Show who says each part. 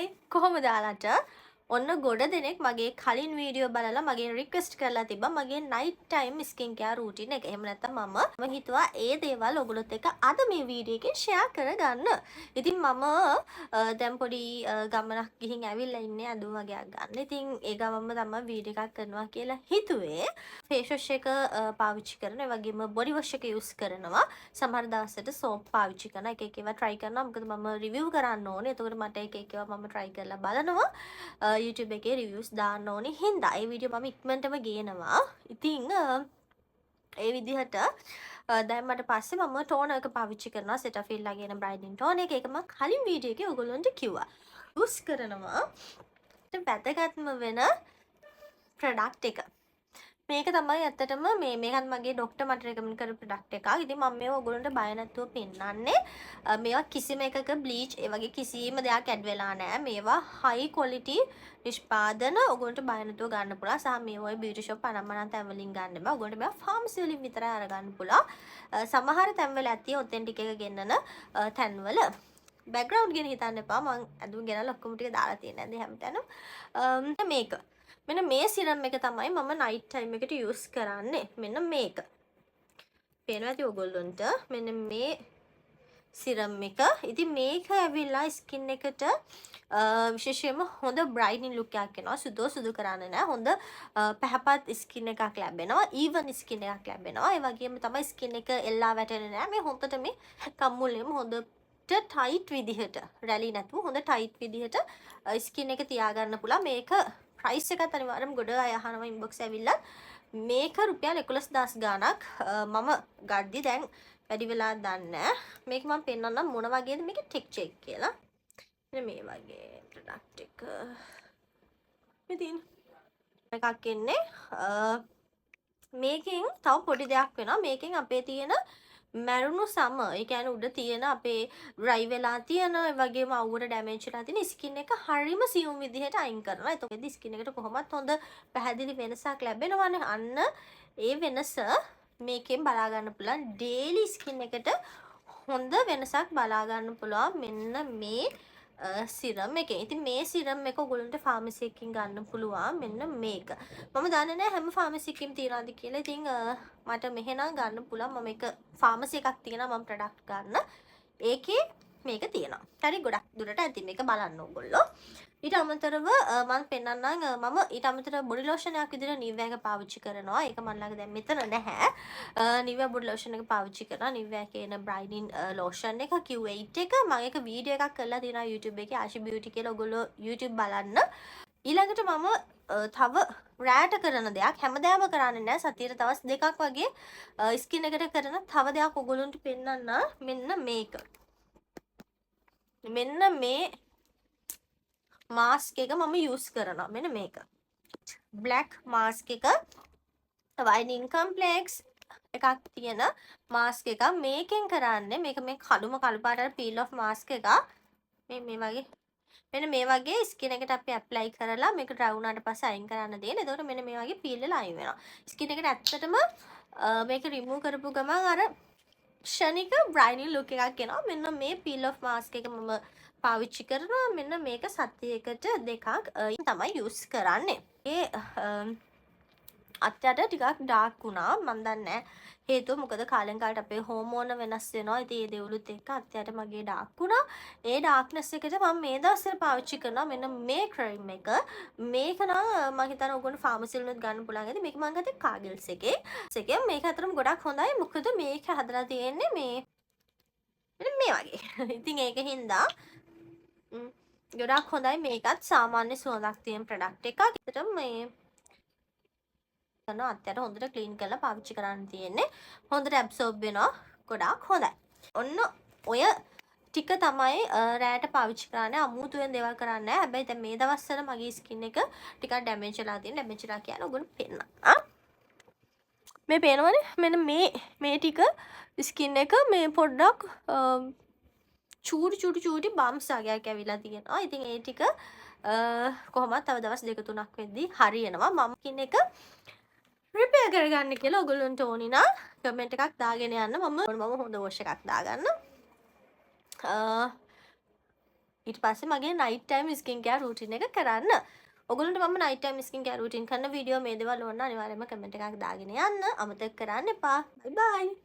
Speaker 1: හොඳයි කොහොමද යාලට ඔන්න ගොඩ දෙනෙක් මගේ කලින් වීඩියෝ බලලා මගෙන් රික්වෙස්ට් කරලා තිබ්බා මගේ night time skin care routine එක. එහෙම නැත්නම් මම හිතුවා ඒ දේවල් ඔයගොල්ලොත් එක්ක අද මේ වීඩියෝ එකේ ෂෙයා කරගන්න. ඉතින් මම දැන් පොඩි ගමනක් ගිහින් ඇවිල්ලා ඉන්නේ අඳුම වගේක් ගන්න. ඉතින් ඒ ගමන්ම තමයි වීඩියෝ එකක් කරනවා කියලා හිතුවේ. ෆේස් වොෂ් එක පාවිච්චි කරනවා. ඒ වගේම බොඩි වොෂ් එක යූස් කරනවා. සමහර දවස්වලට සෝප් පාවිච්චි කරනවා. එක එක ඒවා try කරනවා. මොකද මම රිවිව් කරන්න ඕනේ. එතකොට මට එක එක ඒවා මම try කරලා බලනවා. YouTube එකේ රිවිව්ස් දාන්න ඕනේ හින්දා ඒ වීඩියෝ මම ඉක්මනටම ගේනවා. ඉතින් ඒ විදිහට දැන් මට පස්සේ මම ටෝනර් එක පාවිච්චි කරනවා Cetaphil ලාගේ එන බ්‍රයිටනින් ටෝනර් එක. ඒක මම කලින් වීඩියෝ එකේ ඔයගොල්ලන්ට කිව්වා. යූස් කරනවා. වැදගත්ම වෙන ප්‍රොඩක්ට් එක. මේක තමයි ඇත්තටම මේකත් මගේ ડોක්ටර් මට රෙකමන්ඩ් කරපු ප්‍රොඩක්ට් එකක්. ඉතින් මම මේව ඔයගොල්ලන්ට බය නැතුව පෙන්නන්නේ. මේවා කිසිම එකක බ්ලීච් ඒ වගේ කිසිම දෙයක් ඇඩ් වෙලා නැහැ. මේවා හයි ක්වොලිටි නිෂ්පාදන ඔයගොල්ලන්ට බය නැතුව ගන්න පුළුවන්. සහ මේවා ඔය බියුටි ෂොප් අනම්මනම් තැන් වලින් ගන්න බෑ. ඔයගොල්ලන්ට මේවා ෆාමසි වලින් විතරයි අරගන්න පුළුවන්. සමහර තැන් වල ඇති ඔතෙන්ටික් එක ගෙන්නන තැන්වල බෑග්ග්‍රවුන්ඩ් ගැන හිතන්න එපා. මම ඇඳුම් ගෙනල්ලා ඔක්කොම ටික දාලා තියෙන ඇඳේ හැමතැනම. මේක මෙන්න මේ සිරම් එක තමයි මම නයිට් ටයිම් එකට යූස් කරන්නේ. මෙන්න මේක. පේනවා ඇති ඔයගොල්ලන්ට. මෙන්න මේ සිරම් එක. ඉතින් මේක ඇවිල්ලා ස්කින් එකට විශේෂයෙන්ම හොඳ බ්‍රයිටනින් ලුක් එකක් එනවා. සුදු කරන්නේ නැහැ. හොඳ පැහැපත් ස්කින් එකක් ලැබෙනවා. ඊවන් ස්කින් එකක් ලැබෙනවා. ඒ වගේම තමයි ස්කින් එක එල්ලා වැටෙන්නේ නැහැ. මේ හොඳට මේ කම්මුලෙම හොඳට ටයිට් විදිහට රැලි නැතුව හොඳ ටයිට් විදිහට ස්කින් එක තියාගන්න පුළුවන්. මේක ප්‍රයිස් එකත් අනිවාර්යයෙන්ම ගොඩ අය අහනවා ඉන්බොක්ස් ඇවිල්ලා මේක රුපියල් 11000 ගාණක් මම ගද්දි දැන් වැඩි වෙලා දන්නේ මේක මම පෙන්නන්නම් මොන වගේද මේක ටෙක්චර් එක කියලා. මෙන්න මේ වගේ ප්‍රොඩක්ට් එක ඉතින් එකක් එන්නේ මේකෙන් තව පොඩි දෙයක් වෙනවා. මේකෙන් අපේ තියෙන මැරුණු සම ඒ කියන්නේ උඩ තියෙන අපේ ඩ්‍රයි වෙලා තියෙන ඒ වගේම අවුවට ඩැමේජ් වෙලා තියෙන ස්කින් එක හරිම සියුම් විදිහට අයින් කරනවා. එතකොට ස්කින් එකට කොහොමත් හොඳ පැහැදිලි වෙනසක් ලැබෙනවානේ. අන්න ඒ වෙනස මේකෙන් බලා ගන්න පුළුවන්. ඩේලි ස්කින් එකට හොඳ වෙනසක් බලා ගන්න පුළුවන් මෙන්න මේ සිරම් එකෙන්. ඉතින් මේ සිරම් එක ඔයගොල්ලන්ට ෆාමසි එකකින් ගන්න පුළුවන්. මෙන්න මේක. මම දන්නේ නැහැ හැම ෆාමසි එකකින්ම තියනවාද කියලා. ඉතින් මට මෙහෙනම් ගන්න පුළුවන්. මම එක ෆාමසි එකක් තියෙනවා මම ප්‍රොඩක්ට් ගන්න. ඒකේ මේක තියෙනවා. හරි ගොඩක් දුරට ඇති මේක බලන්න ඕගොල්ලෝ. ඊට අමතරව මම පෙන්නන්නම් මම ඊට අමතරව බොඩි ලෝෂන් එකක් විදිහට Nivea එක පාවිච්චි කරනවා. ඒක මම ළඟ දැන් මෙතන නැහැ. Nivea බොඩි ලෝෂන් එක පාවිච්චි කරනවා. Nivea එකේ එන බ්‍රයිටනින් ලෝෂන් එක Q8 එක මම ඒක වීඩියෝ එකක් කරලා තියෙනවා YouTube එකේ ආශි බියුටි කියලා ඔයගොල්ලෝ YouTube බලන්න. ඊළඟට මම තව රෑට කරන දෙයක් හැමදාම කරන්නේ නැහැ. සතියට දවස් දෙකක් වගේ ස්කින් එකට කරන තව දෙයක් ඔයගොල්ලන්ට පෙන්නන්න. මෙන්න මේක. මෙන්න මේ මාස්ක් එක මම යූස් කරනවා. මෙන්න මේක. බ්ලැක් මාස්ක් එක වයිනින් කම්ප්ලෙක්ස් එකක් තියෙන මාස්ක් එකක්. මේකෙන් කරන්නේ මේක මේ කළු පාට පීල් ඔෆ් මාස්ක් එකක්. මේ වගේ මෙන්න මේ වගේ ස්කින් එකට අපි ඇප්ලයි කරලා මේක ඩ්‍රයි වුණාට පස්සේ අයින් කරන්න දෙන්න. එතකොට මෙන්න මේ වගේ පීල් වෙලා අයින් වෙනවා. ස්කින් එකට ඇත්තටම මේක රිමූව් කරපු ගමන් අර ෂණික බ්‍රයිටනින් ලුක් එකක් එනවා. මෙන්න මේ පීල් ඔෆ් මාස්ක් එක මම පාවිච්චි කරනවා. මෙන්න මේක සතියකට දෙකක් තමයි යූස් කරන්නේ. ඒ අත්යට ටිකක් ඩාර්ක් වුණා. මම දන්නේ හේතුව මොකද කාලෙන් කාලට අපේ හෝමෝන වෙනස් වෙනවා. ඉතින් ඒ දේවලුත් එක්ක අත්යට මගේ ඩාර්ක් වුණා. ඒ ඩාර්ක්නස් එකට මම මේ දවස්වල පාවිච්චි කරනවා මෙන්න මේ ක්‍රීම් එක. මේක නම් මම හිතන්නේ ඔයගොල්ලෝ ෆාමසි වලින් ගන්න පුළුවන් ඇති. මේක මම ගත්තේ කාගල්ස් එකේ. මේක අතරම ගොඩක් හොඳයි. මොකද මේක හදලා තියෙන්නේ මේ වගේ. ඉතින් ඒකින්දා ගොඩක් හොඳයි. මේකත් සාමාන්‍ය සුවඳක් තියෙන ප්‍රොඩක්ට් එකක්. ඒකට මේ අත්යට හොඳට ක්ලීන් කරලා පාවිච්චි කරන්න තියෙන්නේ. හොඳට ඇබ්සෝබ් වෙනවා. ගොඩාක් හොඳයි. ඔන්න ඔය ටික තමයි රෑට පාවිච්චි කරන්නේ. අමුතුවෙන් දේවල් කරන්නේ නැහැ. හැබැයි දැන් මේ දවස්වල මගේ ස්කින් එක ටිකක් ඩැමේජ් වෙලා තියෙන. ඩැමේජ් වෙලා කියන්නේ ඔයගොල්ලෝ පෙන්න. මේ පේනවනේ? මෙන්න මේ ටික ස්කින් එක මේ පොඩ්ඩක් චූටි බම්ස් වගේක් ඇවිල්ලා තියෙනවා. ඉතින් ඒ ටික කොහොමද තව දවස් දෙක තුනක් වෙද්දී හරියනවා. මම ස්කින් එක රිපෙයාර් කරගන්න කියලා ඔයගොල්ලන්ට ඕනි නම් කමෙන්ට් එකක් දාගෙන යන්න. මම හොඳ වොෂ් එකක් දාගන්න. ඊට පස්සේ මගේ night time skin care routine එක කරන්න. ඔයගොල්ලන්ට මම night time skin care routine කරන වීඩියෝ මේ දේවල් ඕන අනිවාර්යයෙන්ම කමෙන්ට් එකක් දාගෙන යන්න. අමතක කරන්න එපා. bye bye.